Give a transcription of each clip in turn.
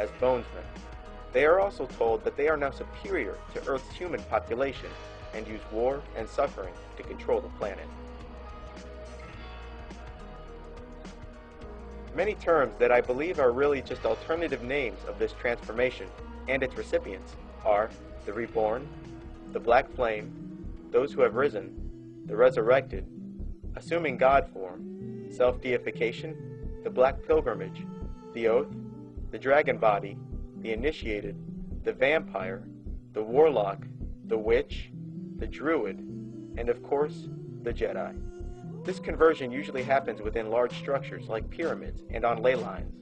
as bonesmen. They are also told that they are now superior to Earth's human population and use war and suffering to control the planet. Many terms that I believe are really just alternative names of this transformation and its recipients are the reborn, the black flame, those who have risen, the resurrected, assuming God form, self-deification, the black pilgrimage, the oath, the dragon body, the initiated, the vampire, the warlock, the witch, the druid, and of course, the Jedi. This conversion usually happens within large structures like pyramids and on ley lines.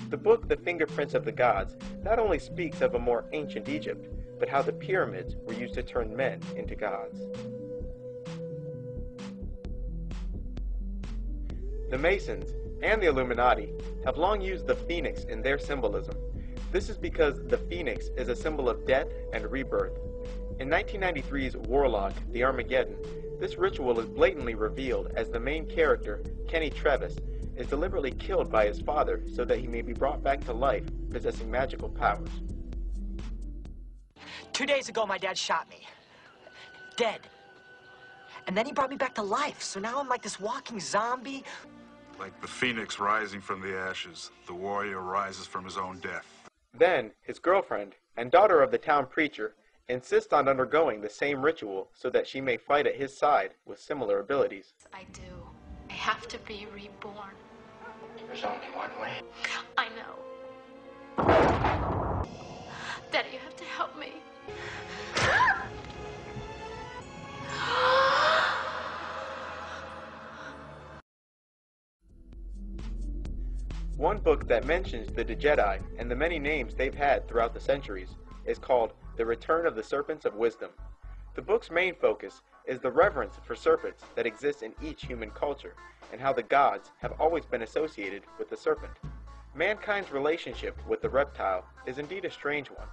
The book, The Fingerprints of the Gods, not only speaks of a more ancient Egypt, but how the pyramids were used to turn men into gods. The Masons and the Illuminati have long used the phoenix in their symbolism. This is because the phoenix is a symbol of death and rebirth. In 1993's Warlock, the Armageddon, this ritual is blatantly revealed as the main character, Kenny Travis, is deliberately killed by his father so that he may be brought back to life, possessing magical powers. 2 days ago, my dad shot me. Dead. And then he brought me back to life, so now I'm like this walking zombie. Like the phoenix rising from the ashes, the warrior rises from his own death. Then, his girlfriend and daughter of the town preacher insist on undergoing the same ritual so that she may fight at his side with similar abilities. I do. I have to be reborn. There's only one way. I know. Daddy, you have to help me. One book that mentions the Jedi and the many names they've had throughout the centuries is called The Return of the Serpents of Wisdom. The book's main focus is the reverence for serpents that exists in each human culture and how the gods have always been associated with the serpent. Mankind's relationship with the reptile is indeed a strange one.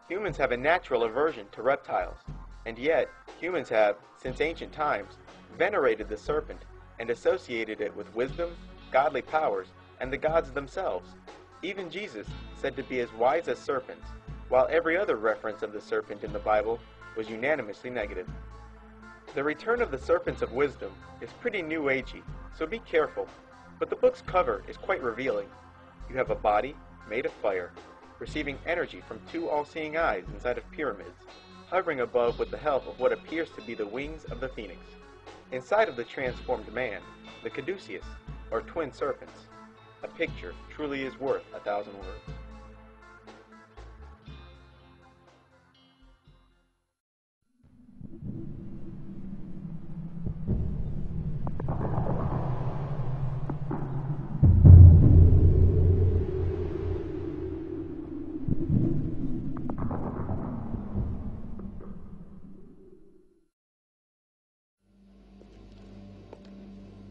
Humans have a natural aversion to reptiles, and yet humans have, since ancient times, venerated the serpent and associated it with wisdom, godly powers, and the gods themselves. Even Jesus said to be as wise as serpents, while every other reference of the serpent in the Bible was unanimously negative. The Return of the Serpents of Wisdom is pretty new agey, so be careful, but the book's cover is quite revealing. You have a body made of fire, receiving energy from two all-seeing eyes inside of pyramids, hovering above with the help of what appears to be the wings of the phoenix. Inside of the transformed man, the caduceus, or twin serpents. A picture truly is worth 1,000 words.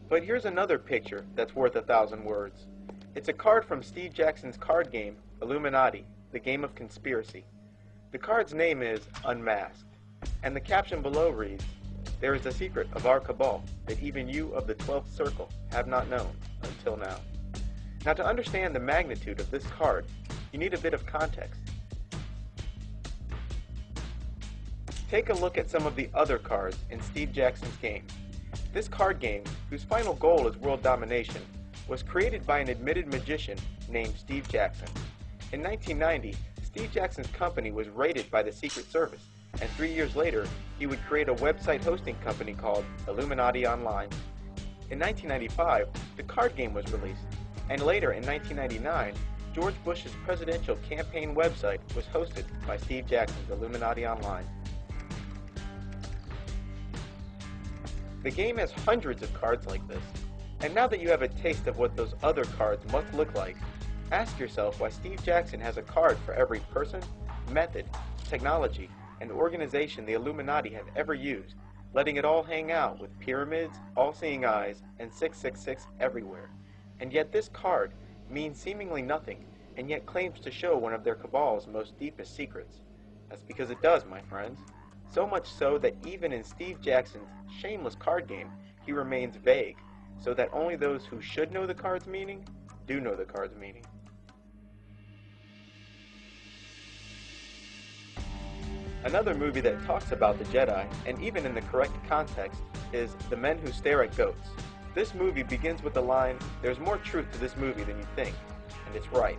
But here's another picture that's worth 1,000 words. It's a card from Steve Jackson's card game, Illuminati, the Game of Conspiracy. The card's name is Unmasked, and the caption below reads, "There is a secret of our cabal that even you of the 12th circle have not known until now." Now, to understand the magnitude of this card, you need a bit of context. Take a look at some of the other cards in Steve Jackson's game. This card game, whose final goal is world domination, was created by an admitted magician named Steve Jackson. In 1990, Steve Jackson's company was raided by the Secret Service, and 3 years later, he would create a website hosting company called Illuminati Online. In 1995, the card game was released, and later in 1999, George Bush's presidential campaign website was hosted by Steve Jackson's Illuminati Online. The game has hundreds of cards like this, and now that you have a taste of what those other cards must look like, ask yourself why Steve Jackson has a card for every person, method, technology, and organization the Illuminati have ever used, letting it all hang out with pyramids, all-seeing eyes, and 666 everywhere. And yet this card means seemingly nothing, and yet claims to show one of their cabal's most deepest secrets. That's because it does, my friends. So much so that even in Steve Jackson's shameless card game, he remains vague, so that only those who should know the card's meaning do know the card's meaning. Another movie that talks about the Jedi, and even in the correct context, is The Men Who Stare at Goats. This movie begins with the line, "There's more truth to this movie than you think," and it's right.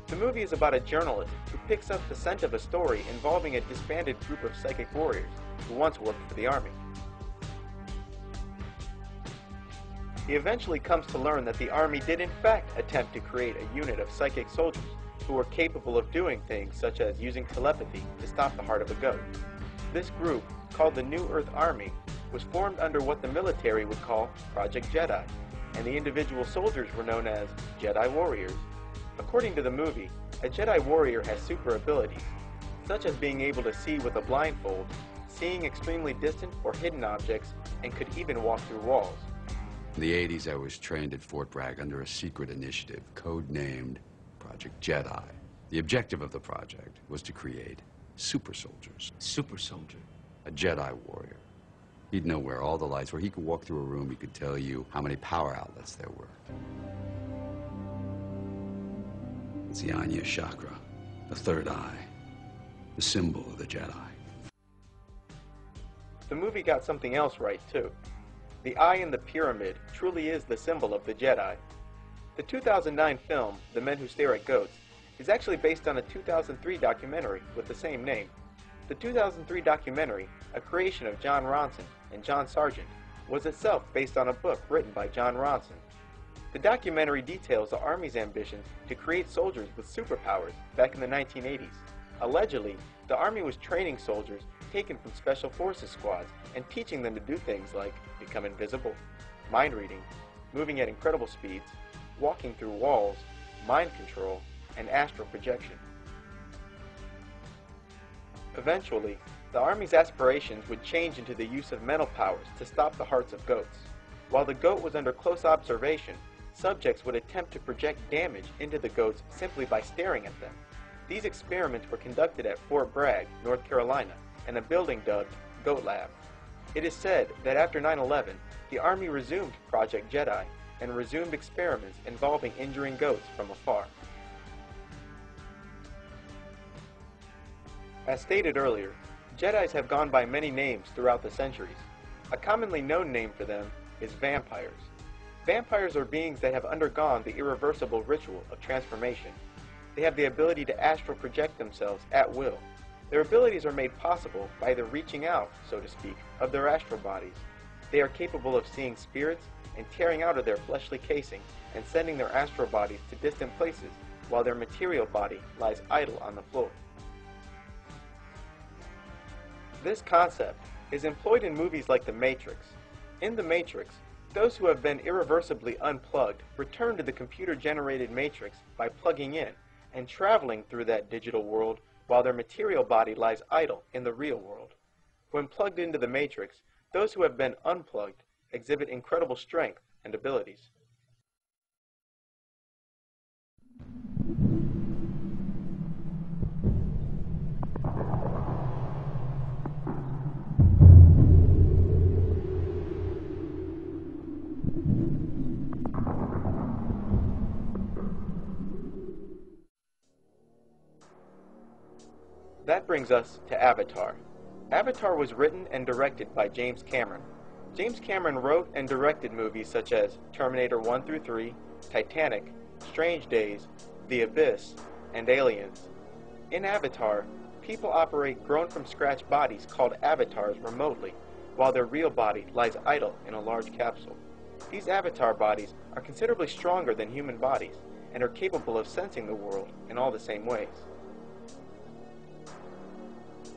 The movie is about a journalist who picks up the scent of a story involving a disbanded group of psychic warriors who once worked for the army. He eventually comes to learn that the army did in fact attempt to create a unit of psychic soldiers who were capable of doing things such as using telepathy to stop the heart of a goat. This group, called the New Earth Army, was formed under what the military would call Project Jedi, and the individual soldiers were known as Jedi Warriors. According to the movie, a Jedi warrior has super abilities, such as being able to see with a blindfold, seeing extremely distant or hidden objects, and could even walk through walls. In the 80s, I was trained at Fort Bragg under a secret initiative, code-named Project Jedi. The objective of the project was to create super soldiers. Super soldier? A Jedi warrior. He'd know where all the lights were. He could walk through a room, he could tell you how many power outlets there were. It's the Anya Chakra, the third eye, the symbol of the Jedi. The movie got something else right, too. The eye in the pyramid truly is the symbol of the Jedi. The 2009 film, The Men Who Stare at Goats, is actually based on a 2003 documentary with the same name. The 2003 documentary, a creation of John Ronson and John Sargent, was itself based on a book written by John Ronson. The documentary details the Army's ambitions to create soldiers with superpowers back in the 1980s. Allegedly, the Army was training soldiers taken from Special Forces squads and teaching them to do things like become invisible, mind reading, moving at incredible speeds, walking through walls, mind control, and astral projection. Eventually, the Army's aspirations would change into the use of mental powers to stop the hearts of goats. While the goat was under close observation, subjects would attempt to project damage into the goats simply by staring at them. These experiments were conducted at Fort Bragg, North Carolina, in a building dubbed Goat Lab. It is said that after 9/11, the Army resumed Project Jedi and resumed experiments involving injuring goats from afar. As stated earlier, Jedis have gone by many names throughout the centuries. A commonly known name for them is vampires. Vampires are beings that have undergone the irreversible ritual of transformation. They have the ability to astral project themselves at will. Their abilities are made possible by the reaching out, so to speak, of their astral bodies. They are capable of seeing spirits and tearing out of their fleshly casing and sending their astral bodies to distant places while their material body lies idle on the floor. This concept is employed in movies like The Matrix. In The Matrix, those who have been irreversibly unplugged return to the computer-generated matrix by plugging in and traveling through that digital world while their material body lies idle in the real world. When plugged into the matrix, those who have been unplugged exhibit incredible strength and abilities. That brings us to Avatar. Avatar was written and directed by James Cameron. James Cameron wrote and directed movies such as Terminator 1 through 3, Titanic, Strange Days, The Abyss, and Aliens. In Avatar, people operate grown-from-scratch bodies called avatars remotely, while their real body lies idle in a large capsule. These avatar bodies are considerably stronger than human bodies and are capable of sensing the world in all the same ways.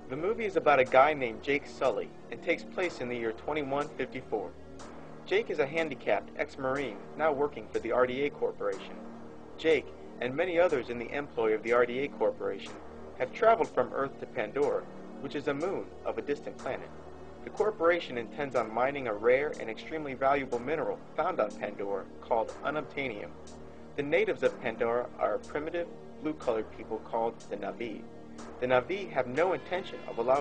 The movie is about a guy named Jake Sully and takes place in the year 2154. Jake is a handicapped ex-Marine now working for the RDA Corporation. Jake, and many others in the employ of the RDA Corporation, have traveled from Earth to Pandora, which is a moon of a distant planet. The corporation intends on mining a rare and extremely valuable mineral found on Pandora called unobtainium. The natives of Pandora are a primitive, blue-colored people called the Na'vi. The Na'vi have no intention of allowing